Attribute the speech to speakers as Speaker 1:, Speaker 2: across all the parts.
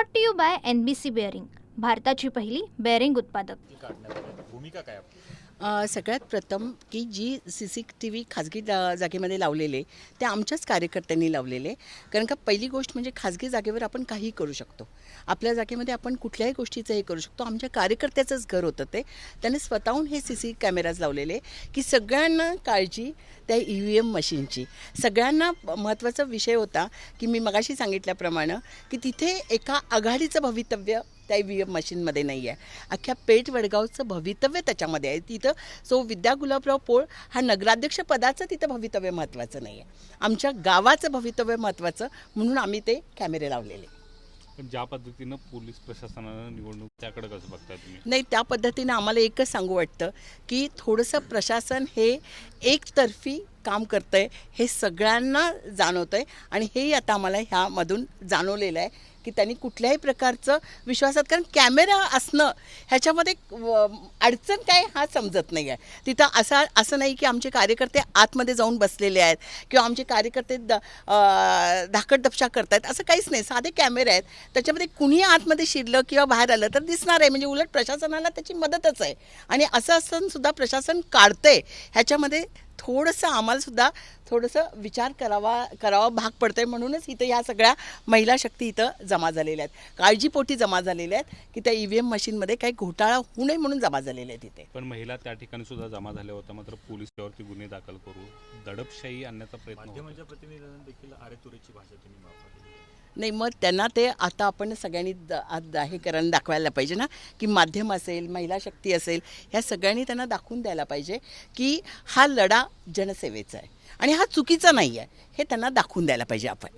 Speaker 1: Brought to you by NBC bearing, भारताची पहिली bearing उत्पादक।
Speaker 2: भूमिका काय आपली?
Speaker 3: सगळ्यात प्रथम की जी CCTV खाजगी जागेमध्ये लावलेले ते आमच्याच कार्यकर्त्यांनी लावलेले, कारण का पहिली गोष्ट म्हणजे खाजगी जागेवर आपण काहीही करू शकतो, आपल्या जागेमध्ये आपण कुठल्याही गोष्टीचं हे करू शकतो। आमच्या कार्यकर्त्याचंच घर होतं ते, त्याने स्वतःहून हे CC कॅमेराज लावलेले की सगळ्यांना काळजी त्या EVM मशीनची। सगळ्यांना महत्त्वाचा विषय होता की मी मगाशी सांगितल्याप्रमाणे की तिथे एका आघाडीचं भवितव्य त्या EVM मशीनमध्ये नाही आहे, अख्ख्या पेठ वडगावचं भवितव्य त्याच्यामध्ये आहे। तिथं विद्या गुलाबराव पोळ हा नगराध्यक्ष पदाचं तिथं भवितव्य महत्त्वाचं नाही आहे, आमच्या गावाचं भवितव्य महत्त्वाचं, म्हणून आम्ही ते कॅमेरे लावलेले।
Speaker 2: पण ज्या पद्धतीनं पोलीस प्रशासनानं निवडणूक त्याकडे कसं बघताय तुम्ही?
Speaker 3: नाही, त्या पद्धतीनं आम्हाला एकच सांगू वाटतं की थोडंसं प्रशासन हे एकतर्फी काम करतं आहे, हे सगळ्यांना जाणवतं आहे आणि हेही आता आम्हाला ह्यामधून जाणवलेलं आहे की त्यांनी कुठल्याही प्रकारचं विश्वासात, कारण कॅमेरा असणं ह्याच्यामध्ये अडचण काय हा समजत नाही आहे। तिथं असं नाही की आमचे कार्यकर्ते आतमध्ये जाऊन बसलेले आहेत किंवा आमचे कार्यकर्ते धाकटदपशा करत आहेत, असं काहीच नाही। साधे कॅमेरे आहेत, त्याच्यामध्ये कुणी आतमध्ये शिरलं किंवा बाहेर आलं तर दिसणार आहे, म्हणजे उलट प्रशासनाला त्याची मदतच आहे। आणि असं असूनसुद्धा प्रशासन काढतंय, ह्याच्यामध्ये थोडंसं आम्हालासुद्धा थोडंसं विचार करावा भाग पडतं आहे। म्हणूनच इथं ह्या सगळ्या महिला शक्ती इथं जमा झालेल्या आहेत, काळजीपोटी जमा झालेल्या आहेत की त्या EVM मशीनमध्ये काही घोटाळा होऊ नये म्हणून जमा झालेले आहेत इथे।
Speaker 2: पण महिला त्या ठिकाणी सुद्धा जमा झाल्या होत्या, मात्र पोलीस त्यावरती गुन्हे दाखल करू दडपशाही आणण्याचा प्रयत्न
Speaker 4: माध्यमांच्या प्रतिनिधींनी देखील आरेतुरीची भाषा त्यांनी वापरली
Speaker 3: नाही, मग त्यांना ते आता आपण सगळ्यांनी हे करून दाखवायला पाहिजे ना की माध्यम असेल, महिला शक्ती असेल, ह्या सगळ्यांनी त्यांना दाखवून द्यायला पाहिजे की हा लढा जनसेवेचा आहे आणि हा चुकीचा नाही आहे, हे त्यांना दाखवून द्यायला पाहिजे आपण।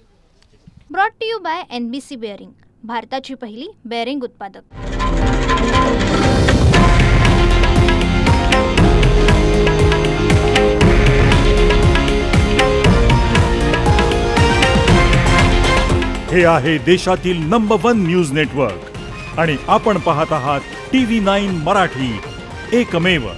Speaker 1: Brought to you by NBC bearing, भारताची पहिली बेअरिंग उत्पादक।
Speaker 5: हे आहे देशातील नंबर 1 न्यूज नेटवर्क आणि आपण पाहत आहात TV9 मराठी, एकमेव।